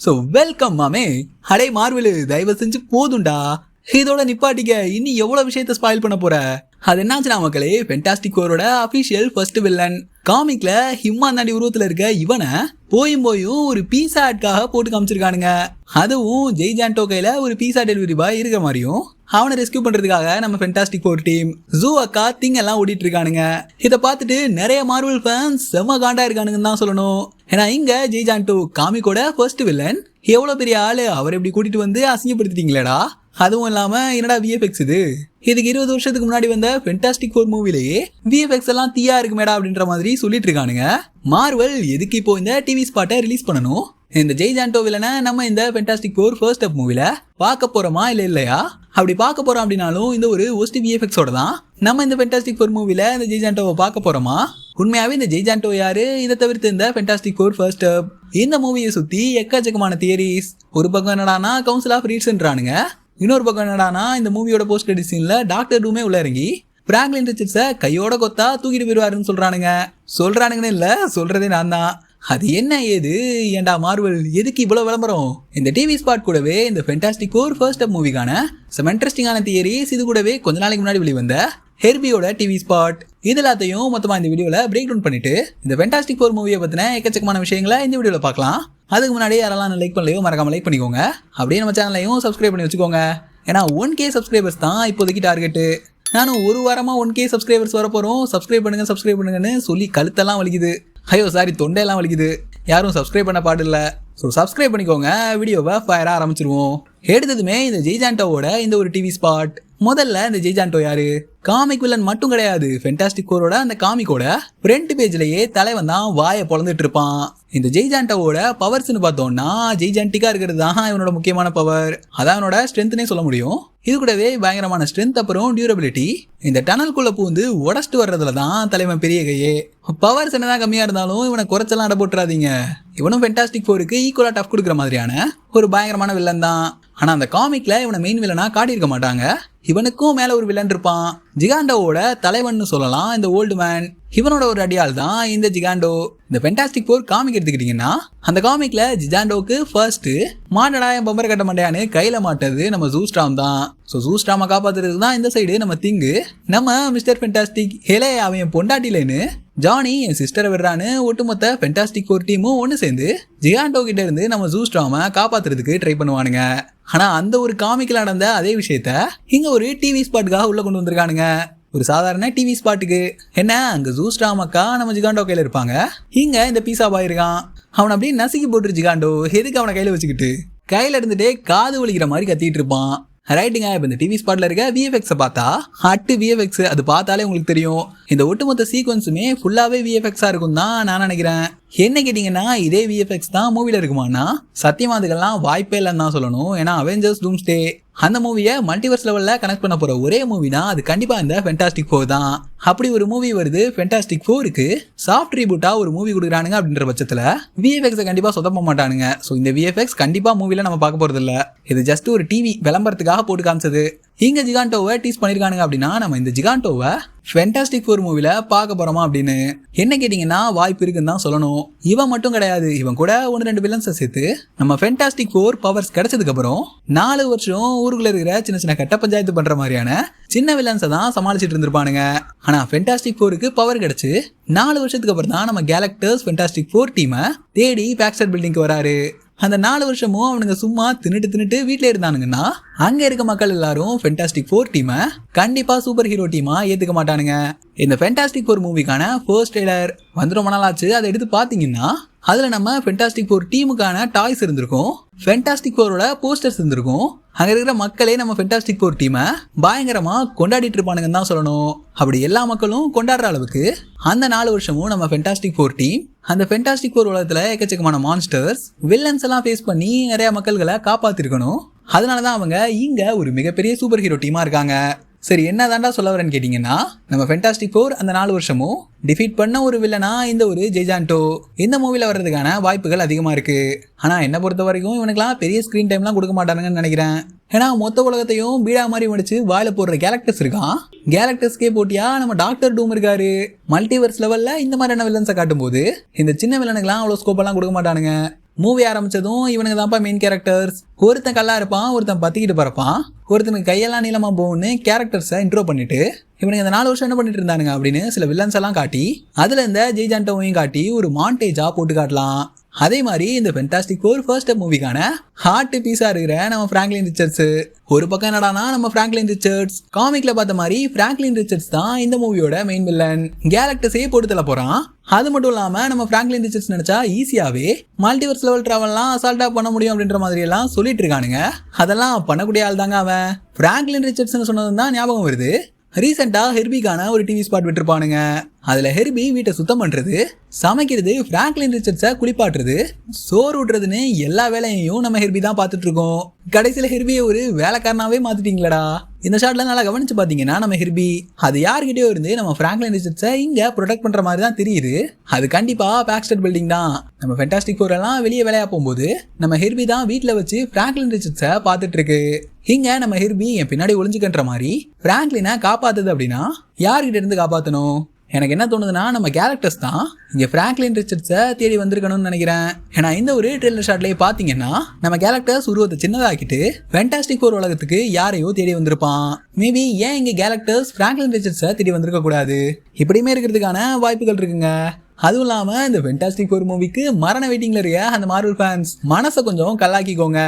So welcome மாமே. அடே மார்வெலு, தயவு செஞ்சு போதும்டா, இதோட நிப்பாட்டிக்க. இன்னி எவ்வளவு விஷயத்த ஸ்பாயில் பண்ண போற? அது என்னாச்சுன்னா மக்களே, ஃபென்டாஸ்டிக் ஃபோரோட அபிஷியல் ஃபர்ஸ்ட் வில்லன் காமிக்ல ஹிம்மாந்தாண்டி உருவத்துல இருக்க இவனை போயும் ஒரு பீஸா ஹட்காக போட்டு காமிச்சிருக்கானுங்க. அதுவும் ஜெய்ஜான்டோ கையில ஒரு பீஸா டெலிவரி பாய் இருக்கிற மாதிரியும் அவனை ரெஸ்கியூ பண்றதுக்காக நம்ம ஃபென்டாஸ்டிக் ஃபோர் டீம் ஜூ அக்கா திங் எல்லாம் ஓடிட்டு இருக்கானுங்க. இதை பார்த்துட்டு நிறைய மார்வல் ஃபேன்ஸ் செம காண்டா இருக்கானுங்கன்னு தான் சொல்லணும். ஏன்னா இங்க ஜெய்ஜான்டோ காமிக்கோட ஃபர்ஸ்ட் வில்லன் எவ்வளவு பெரிய ஆளு, அவர் எப்படி கூட்டிட்டு வந்து அசிங்கப்படுத்திட்டீங்களேடா. அதுவும் இல்லாம என்னடா விஎஃப்எக்ஸ் இதுக்கு 20 வருஷத்துக்கு முன்னாடி வந்த ஃபென்டாஸ்டிக் ஃபோர் மூவிலேயே விஎஃப்எக்ஸ் எல்லாம் தீயா இருக்குமேடா அப்படின்ற மாதிரி சொல்லிட்டு இருக்கானுங்க. மார்வல் எதுக்கு இப்போ இந்த டிவி ஸ்பாட்டை ரிலீஸ் பண்ணணும்? இந்த ஜெய்ஜான்டோ வில்லனை நம்ம இந்த ஃபென்டாஸ்டிக் ஃபோர் ஃபர்ஸ்ட் அப் மூவில பார்க்க போறோமா இல்லையா? அப்படி பார்க்க போறோம் அப்படின்னாலும் இந்த ஒரு ஒஸ்ட் விஎஃப்எக்ஸோட தான் நம்ம இந்த ஃபென்டாஸ்டிக் ஃபோர் மூவில இந்த ஜெய்ஜான்டோவை பார்க்க போறோமா? உண்மையாவே இந்த ஜெய்ஜான்டோ யாரு? இதை தவிர்த்து இந்த ஃபென்டாஸ்டிக் ஃபோர் ஃபர்ஸ்ட் அப் இந்த மூவியை சுத்தி எக்கச்சக்கமான தியரிஸ். ஒரு பக்கம் என்னடானா கவுன்சில் ஆஃப் ரீட்ஸ்ன்றானுங்க, இன்னொரு பக்கம் என்னடானா இந்த மூவியோட போஸ்ட் கிரெடிட் சீன்ல டாக்டர் டூமே உள்ள இறங்கி பிராங்க்லின் ரிச்சர்ட்ஸை கையோட கொத்தா தூக்கிட்டு போயிருவாருன்னு சொல்றானுங்கன்னு இல்ல, சொல்றதே நான் தான். அது என்ன ஏது ஏண்டா மார்வல், எதுக்கு இவ்வளவு விளம்பரம்? இந்த டிவி ஸ்பாட் கூடவே இந்த ஃபென்டாஸ்டிக் ஃபோர் ஃபர்ஸ்ட் அப் மூவிக்கான சம் இன்ட்ரெஸ்டிங்கான தியரிஸ், இது கூடவே கொஞ்ச நாளைக்கு முன்னாடி வெளிவந்த ஹெர்பியோட டிவி ஸ்பாட், இது எல்லாத்தையும் மொத்தமா இந்த வீடியோல பிரேக் டவுன் பண்ணிட்டு இந்த ஃபென்டாஸ்டிக் ஃபோர் மூவியை பத்தின எக்கச்சக்கமான விஷயங்களை இந்த வீடியோல பார்க்கலாம். அதுக்கு முன்னாடி யாரெல்லாம் லைக் பண்ணலையோ மறக்காம லைக் பண்ணிக்கோங்க. அப்படியே நம்ம சேனலையும் சப்ஸ்கிரைப் பண்ணி வச்சுக்கோங்க. ஏன்னா 1K சப்ஸ்கிரைபர்ஸ் தான் இப்போதைக்கு டார்கெட்டு. நானும் ஒரு வாரமா 1K சப்ஸ்கிரைபர்ஸ் வர போறோம், சப்ஸ்கிரைப் பண்ணுங்கன்னு சொல்லி கழுத்தெல்லாம் வலிக்குது. ஐயோ சாரி, தொண்டையெல்லாம் வலிக்குது. யாரும் சப்ஸ்கிரைப் பண்ண பாடில்ல. ஸோ சப்ஸ்கிரைப் பண்ணிக்கோங்க. வீடியோவை ஃபயரா ஆரம்பிச்சிருவோம். எடுத்ததுமே இந்த ஜெய்ஜான்டோவோட இந்த ஒரு டிவி ஸ்பாட். முதல்ல இந்த ஜெய்ஜான்டோ யாரு? காமிக் வில்லன் மட்டும் கிடையாது. ஃபென்டாஸ்டிக் ஃபோரோட அந்த காமிக்கோட ஃப்ரண்ட் பேஜ்லயே தலைவன் தான் வாயை பொழந்துட்டு இருப்பான். இந்த ஜெய்ஜான்டோவோட பவர்ஸ்னு பார்த்தோம்னா ஜெய்ஜான்டிக்கா இருக்கிறது தான் இவனோட முக்கியமான பவர். அதான் இவனோட ஸ்ட்ரென்த்னே சொல்ல முடியும். இது கூடவே பயங்கரமான ஸ்ட்ரென்த், அப்புறம் டியூரபிலிட்டி. இந்த டனல்குள்ள பூந்து உடச்சிட்டு வர்றதுல தான் தலைவன் பெரிய கையே. பவர்ஸ் என்னதான் கம்மியா இருந்தாலும் இவனை குறைச்செல்லாம் அட போட்டுறாதீங்க. இவனும் ஃபென்டாஸ்டிக் ஃபோருக்கு ஈக்குவலா டஃப் கொடுக்குற மாதிரியான ஒரு பயங்கரமான வில்லன் தான். ஆனா அந்த காமிக்ல இவனை மெயின் வில்லனா காட்டியிருக்க மாட்டாங்க. இவனுக்கும் மேல ஒரு வில்லன் இருப்பான். ஜிகாண்டோவோட தலைவன் சொல்லலாம் இந்த ஓல்டு மேன். இவனோட ஒரு அடியால் தான் இந்த ஜிகாண்டோ. இந்த ஃபென்டாஸ்டிக் ஃபோர் காமிக் எடுத்துக்கிட்டீங்கன்னா அந்த காமிக்ல ஜிகாண்டோக்கு ஃபர்ஸ்ட் மாட்டடாயம் பம்பர கட்ட மாட்டையான்னு கையில மாட்டது நம்ம ஜூஸ்டாம் தான். ஸோ ஜூஸ்டாமை காப்பாத்துறதுக்கு தான் இந்த சைடு நம்ம திங்கு நம்ம மிஸ்டர் ஃபென்டாஸ்டிக் ஹேலே அவன் பொண்டாட்டிலேன்னு ஜானி என் சிஸ்டரை விடுறான்னு ஒட்டுமொத்த ஃபென்டாஸ்டிக் ஃபோர் டீமும் ஒன்று சேர்ந்து ஜிகாண்டோ கிட்ட இருந்து நம்ம ஜூஸ்டாமை காப்பாத்துறதுக்கு ட்ரை பண்ணுவானுங்க. ஆனா அந்த ஒரு காமிக்ல நடந்த அதே விஷயத்த இங்க ஒரு டிவி ஸ்பாட்டுக்காக உள்ள கொண்டு வந்திருக்கானுங்க. ஒரு சாதாரண டிவி ஸ்பாட்டுக்கு என்ன, அங்க ஜூஸ்டாம் அக்கா நம்ம ஜிகாண்டோ கையில இருப்பாங்க, இங்க இந்த பீஸா பாய் இருக்கான். அவன் அப்படியே நசுக்கி போட்டு ஜிகாண்டோ எதுக்கு அவனை கையில வச்சுக்கிட்டு கையில இருந்துட்டே காது வலிக்கிற மாதிரி கத்திட்டு இருப்பான். ரைட்டுங்க. இப்போ இந்த டிவி ஸ்பாட்ல இருக்க விஎஃப்எக்ஸை பார்த்தா அட்டு விஎஃப்எக்ஸ், அது பார்த்தாலே உங்களுக்கு தெரியும் இந்த ஒட்டுமொத்த சீக்வன்ஸுமே ஃபுல்லாவே விஎஃப்எக்ஸா இருக்கும் தான் நான் நினைக்கிறேன். என்ன கேட்டீங்கன்னா இதே விஎஃப்எக்ஸ் தான் மூவில இருக்குமானா சத்தியமா அதுக்கெல்லாம் வாய்ப்பே இல்லைன்னு தான் சொல்லணும். ஏன்னா அவெஞ்சர்ஸ் டூம்ஸ்டே அந்த மூவியை மல்டிவர்ஸ் லெவல்ல கனெக்ட் பண்ண போற ஒரே மூவினா அது கண்டிப்பா இந்த ஃபென்டாஸ்டிக் ஃபோர் தான். அப்படி ஒரு மூவி வருது. ஃபென்டாஸ்டிக் ஃபோருக்கு சாஃப்ட் ரீபூட்டா ஒரு மூவி கொடுக்குறானுங்க அப்படின்ற பட்சத்துல விஎஃப்எக்ஸை கண்டிப்பா சொதப்ப மாட்டானுங்க. ஸோ இந்த விஎஃப்எக்ஸ் கண்டிப்பா மூவில நம்ம பார்க்க போறது இல்ல. இது ஜஸ்ட் ஒரு டிவி விளம்பரத்துக்காக போட்டு காமிச்சது. இங்க ஜிகாண்டோவை டீஸ் பண்ணிருக்கானுங்க அப்படின்னா நம்ம இந்த ஜிகாண்டோவை ஃபென்டாஸ்டிக் ஃபோர் மூவில பார்க்க போறோமா அப்படின்னு என்ன கேட்டீங்கன்னா வாய்ப்பு இருக்குன்னு தான் சொல்லணும். இவன் மட்டும் கிடையாது, இவன் கூட 1-2 வில்லன்ஸை சேர்த்து நம்ம ஃபென்டாஸ்டிக் ஃபோர் பவர்ஸ் கிடைச்சதுக்கு அப்புறம் 4 வருஷம் ஊருக்குள்ள இருக்கிற சின்ன சின்ன கட்ட பஞ்சாயத்து பண்ற மாதிரியான சின்ன வில்லன்ஸை தான் சமாளிச்சுட்டு இருந்திருப்பானுங்க. ஆனா ஃபென்டாஸ்டிக் ஃபோருக்கு பவர் கிடைச்சு 4 வருஷத்துக்கு அப்புறம் தான் நம்ம கேலக்டர்ஸ் ஃபென்டாஸ்டிக் ஃபோர் டீமை தேடி பேக்ஸ்டர் பில்டிங்க்கு வராரு. அந்த 4 வருஷமும் அவனுங்க சும்மா தின்னுட்டு வீட்டிலே இருந்தானுங்கன்னா அங்க இருக்க மக்கள் எல்லாரும் ஃபென்டாஸ்டிக் ஃபோர் டீமை கண்டிப்பா சூப்பர் ஹீரோ டீமா ஏத்துக்க மாட்டானுங்க. இந்த ஃபென்டாஸ்டிக் ஃபோர் மூவிக்கான ஃபர்ஸ்ட் ட்ரெய்லர் வந்து ரொம்ப நாள் ஆச்சு. அதை எடுத்து பாத்தீங்கன்னா அதுல நம்ம ஃபென்டாஸ்டிக் ஃபோர் டீமுக்கான டாய்ஸ் இருந்திருக்கும், ஃபென்டாஸ்டிக் ஃபோரோட போஸ்டர்ஸ் இருந்திருக்கும். அங்க இருக்கிற மக்களே நம்ம ஃபென்டாஸ்டிக் ஃபோர் டீமை பயங்கரமா கொண்டாடிட்டு இருப்பானுங்கன்னு தான் சொல்லணும். அப்படி எல்லா மக்களும் கொண்டாடுற அளவுக்கு அந்த 4 வருஷமும் நம்ம ஃபென்டாஸ்டிக் ஃபோர் டீம் அந்த ஃபென்டாஸ்டிக் ஃபோர் உலகத்துல எக்கச்சக்கமான மான்ஸ்டர்ஸ் வில்லன்ஸ் எல்லாம் ஃபேஸ் பண்ணி நிறைய மக்கள்களை காப்பாத்திருக்கணும். அதனாலதான் அவங்க இங்க ஒரு மிகப்பெரிய சூப்பர் ஹீரோ டீமா இருக்காங்க. சரி, என்ன தாண்டா சொல்ல வரேன்னு கேட்டீங்கன்னா நம்ம ஃபென்டாஸ்டிக் ஃபோர் அந்த 4 வருஷமும் டிஃபீட் பண்ண ஒரு வில்லனா இந்த ஒரு ஜெய்ஜான்டோ இந்த மூவில வர்றதுக்கான வாய்ப்புகள் அதிகமா இருக்கு. ஆனா என்ன பொறுத்த வரைக்கும் இவனுக்குலாம் பெரிய ஸ்கிரீன் டைம்லாம் கொடுக்க மாட்டானுங்கன்னு நினைக்கிறேன். ஏன்னா மொத்த உலகத்தையும் பீடா மாதிரி மடிச்சு வாயில போடுற கேலக்டர்ஸ் இருக்கான். கேலக்டர்ஸ்கே போட்டியா நம்ம டாக்டர் டூம் இருக்காரு. மல்டிவர்ஸ் லெவல்ல இந்த மாதிரியான வில்லன்ஸை காட்டும் போது இந்த சின்ன வில்லனுக்குலாம் அவ்வளவு ஸ்கோப் எல்லாம் கொடுக்க மாட்டானுங்க. மூவி ஆரம்பிச்சதும் இவனுங்க தான்ப்பா மெயின் கேரக்டர்ஸ். ஒருத்தன் கல்லா இருப்பான், ஒருத்தன் பத்திக்கிட்டு பறப்பான், ஒருத்தனுக்கு கையெல்லாம் நீளமா போகும்னு கேரக்டர்ஸை இன்ட்ரோ பண்ணிட்டு இவனுங்க இந்த 4 வருஷம் என்ன பண்ணிட்டு இருந்தானுங்க அப்படின்னு சில வில்லன்ஸ் எல்லாம் காட்டி அதுல இந்த ஜெய்ஜாண்டோவையும் காட்டி ஒரு மாண்டேஜா போட்டு காட்டலாம். அதே மாதிரி இந்த ஃபென்டாஸ்டிக் ஃபோர் ஃபர்ஸ்ட் மூவிக்கான ஹார்ட் பீஸா இருக்கிற நம்ம பிராங்க்லின் ரிச்சர்ட்ஸ். ஒரு பக்கம் என்னடானா நம்ம பிராங்க்லின் ரிச்சர்ட்ஸ் காமிக்ல பார்த்த மாதிரி பிராங்க்லின் ரிச்சர்ட்ஸ் தான் இந்த மூவியோட மெயின் வில்லன். கேலக்டஸே போட்டு தள்ள போறான். அது மட்டும் இல்லாம நம்ம பிராங்க்லின் ரிச்சர்ட்ஸ் நினைச்சா ஈஸியாவே மல்டிவர்ஸ் லெவல் டிராவல்லாம் அசால்ட்டா பண்ண முடியும் அப்படின்ற மாதிரி எல்லாம் சொல்லிட்டு இருக்கானுங்க. அதெல்லாம் பண்ணக்கூடிய ஆள் தாங்க அவன். பிராங்க்லின் ரிச்சர்ட்ஸ் சொன்னது தான் ஞாபகம் வருது. ரீசெண்டா ஹெர்பிக்கான ஒரு டிவி ஸ்பாட் விட்டுருப்பானுங்க. அதுல ஹெர்பி வீட்டை சுத்தம் பண்றது, சமைக்கிறது, பிராங்க்லின் ரிச்சர்ட்ஸை குளிப்பாட்டுறது, சோறு விடுறதுன்னு எல்லா வேலையையும் நம்ம ஹெர்பி தான் பார்த்துட்டு இருக்கோம். கடைசியில ஹெர்பியை ஒரு வேலைக்காரனாவே மாத்திட்டீங்களடா. இந்த ஷாட்ல நல்லா கவனிச்சு பாத்தீங்கன்னா நம்ம ஹெர்பி அது யார்கிட்டயோ இருந்து நம்ம பிராங்க்லின் ரிச்சர்ட்ஸை இங்க ப்ரொடெக்ட் பண்ற மாதிரி தான் தெரியுது. அது கண்டிப்பா பாக்ஸ்டர் பில்டிங் தான். நம்ம ஃபென்டாஸ்டிக் ஃபோர் எல்லாம் வெளியே வேலையா போகும்போது நம்ம ஹெர்பி தான் வீட்டுல வச்சு பிராங்க்லின் ரிச்சர்ட்ஸை பார்த்துட்டு இருக்கு. இங்க நம்ம ஹெர்பி என் பின்னாடி ஒளிஞ்சுக்கன்ற மாதிரி பிராங்க்லினை காப்பாத்துது அப்படின்னா யார்கிட்ட இருந்து காப்பாத்தணும்? எனக்கு என்ன தோணுதுன்னா நம்ம கேரக்டர்ஸ் தான் இங்க பிராங்க்லின் ரிச்சர்ட்ஸை தேடி வந்திருக்கணும்னு நினைக்கிறேன். ஏன்னா இந்த ஒரு ட்ரெய்லர் ஷாட்லயே பாத்தீங்கன்னா நம்ம கேரக்டர்ஸ் உருவத்தை சின்னதாக்கிட்டு ஃபென்டாஸ்டிக் ஃபோர் உலகத்துக்கு யாரையோ தேடி வந்திருப்பான். மேபி ஏன் இங்க கேரக்டர்ஸ் பிராங்க்லின் ரிச்சர்ட்ஸை தேடி வந்திருக்க கூடாது? இப்படியுமே இருக்கிறதுக்கான வாய்ப்புகள் இருக்குங்க. அதுவும் இல்லாம இந்த ஃபென்டாஸ்டிக் ஃபோர் மூவிக்கு மரண வெயிட்டிங்ல இருக்க அந்த மார்வல் ஃபேன்ஸ் மனசை கொஞ்சம் கல்லாக்கிக்கோங்க.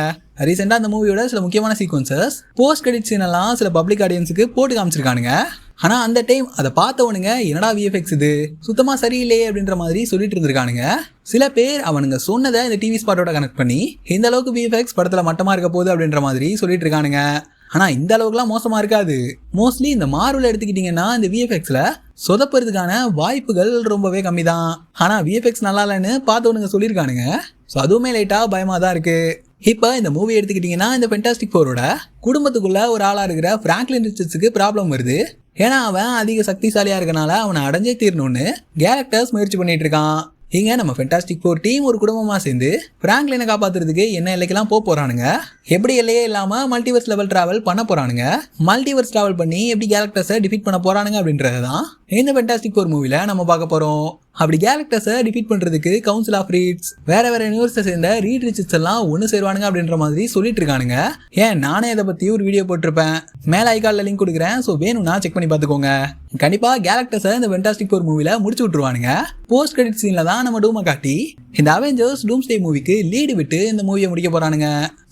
ரீசெண்டா அந்த மூவியோட சில முக்கியமான சீக்வன்சஸ் போஸ்ட் கிரெடிட் சீன் எல்லாம் சில பப்ளிக் ஆடியன்ஸுக்கு போட்டு காமிச்சிருக்கானுங்க. ஆனா அந்த டைம் அதை பார்த்தவனுங்க என்னடா விஎஃப்எக்ஸ் இது சுத்தமா சரியில்லையே அப்படின்ற மாதிரி சொல்லிட்டு இருந்திருக்கானுங்க. சில பேர் அவனுங்க சொன்னதை இந்த டிவி ஸ்பாட்டோட கனெக்ட் பண்ணி இந்த அளவுக்கு விஎஃப்எக்ஸ் படத்துல மட்டமா இருக்க போகுது அப்படின்ற மாதிரி சொல்லிட்டு இருக்கானுங்க. ஆனா இந்த அளவுக்குலாம் மோசமா இருக்காது. மோஸ்ட்லி இந்த மார்வல் எடுத்துக்கிட்டீங்கன்னா இந்த விஎஃப்எக்ஸ்ல சொதப்புறதுக்கான வாய்ப்புகள் ரொம்பவே கம்மி தான். ஆனா விஎஃப்எக்ஸ் நல்லா இல்லைன்னு பார்த்தவனுங்க சொல்லியிருக்கானுங்க. ஸோ அதுவுமே லைட்டா பயமா தான் இருக்கு. இப்போ இந்த மூவி எடுத்துக்கிட்டீங்கன்னா இந்த ஃபென்டாஸ்டிக் ஃபோரோட குடும்பத்துக்குள்ள ஒரு ஆளா இருக்கிற பிராங்க்லின் ரிச்சர்ட்ஸுக்கு ப்ராப்ளம் வருது. ஏன்னா அவன் அதிக சக்திசாலியா இருக்கனால அவனை அடைஞ்சே தீரணும்னு கேரக்டர்ஸ் முயற்சி பண்ணிட்டு இருக்கான். இங்க நம்ம ஃபென்டாஸ்டிக் ஃபோர் டீம் ஒரு குடும்பமா சேர்ந்து பிராங்க்லினை காப்பாத்துறதுக்கு என்ன எல்லைக்கெல்லாம் போறானுங்க, எப்படி எல்லையே இல்லாம மல்டிவர்ஸ் லெவல் டிராவல் பண்ண போறானுங்க, மல்டிவர்ஸ் டிராவல் பண்ணி எப்படி கேரக்டர்ஸை டிஃபீட் பண்ண போறானுங்க அப்படின்றதான் இந்த ஃபென்டாஸ்டிக் ஃபோர் மூவில நம்ம பார்க்க போறோம். அப்படி கேரக்டர்ஸை டிஃபீட் பண்றதுக்கு கவுன்சில் ஆஃப் ரீட்ஸ் வேற யூனிவர்ஸை சேர்ந்த ரீட் ரிச்சர்ட்ஸ் எல்லாம் ஒன்று சேருவானுங்க அப்படின்ற மாதிரி சொல்லிட்டு இருக்கானுங்க. ஏன் நானே இதை பத்தி ஒரு வீடியோ போட்டிருப்பேன், மேல ஐகார்ட்ல லிங்க் கொடுக்குறேன். ஸோ வேணும்னா செக் பண்ணி பார்த்துக்கோங்க. கண்டிப்பா கேரக்டர்ஸை இந்த ஃபென்டாஸ்டிக் ஃபோர் மூவில முடிச்சு விட்டுருவானுங்க. போஸ்ட் கிரெடிட் சீன்ல தான் நம்ம டூமை காட்டி இந்த அவெஞ்சர்ஸ் டூம்ஸ்டே மூவிக்கு லீடு விட்டு இந்த மூவியை முடிக்க போறானுங்க.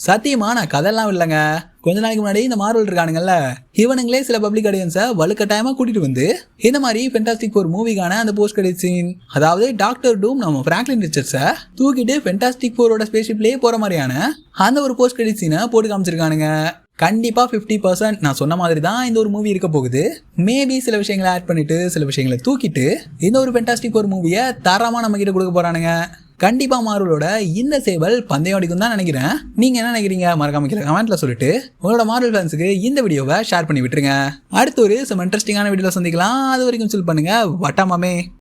சத்தியமா நான் கதெல்லாம் இல்லைங்க. கொஞ்ச நாளைக்கு முன்னாடி இந்த மார்வல் இருக்கானுங்கல்ல இவனுங்களே சில பப்ளிக் ஆடியன்ஸை வலுக்கட்டாயமா கூட்டிட்டு வந்து இந்த மாதிரி ஃபென்டாஸ்டிக் ஃபோர் மூவிக்கான அந்த போஸ்ட் கிரெடிட் சீன், அதாவது டாக்டர் டூம் நம்ம பிராங்க்லின் ரிச்சர்ட்ஸை தூக்கிட்டு ஃபென்டாஸ்டிக் ஃபோரோட ஸ்பேஸ்ஷிப்லயே போற மாதிரியான அந்த ஒரு போஸ்ட் கிரெடிட் சீனை போட்டு காமிச்சிருக்கானுங்க. கண்டிப்பா 50% நான் சொன்ன மாதிரி தான் இந்த ஒரு மூவி இருக்க போகுது. மேபி சில விஷயங்களை ஆட் பண்ணிட்டு சில விஷயங்களை தூக்கிட்டு இந்த ஒரு ஃபென்டாஸ்டிக் ஃபோர் மூவியை தரமா நம்ம கிட்ட கொடுக்க போறானுங்க. கண்டிப்பா மார்வலோட இந்த சேவல் பந்தயம் அடிக்கும் தான் நினைக்கிறேன். நீங்க என்ன நினைக்கிறீங்க மறக்காம கீழே கமெண்ட்ல சொல்லிட்டு உங்களோட மார்வல் ஃபேன்ஸுக்கு இந்த வீடியோவை ஷேர் பண்ணி விட்டுருங்க. அடுத்து ஒரு சம் இன்ட்ரெஸ்டிங்கான வீடியோல சந்திக்கலாம். அது வரைக்கும் சில் பண்ணுங்க. வட்டாமாமே.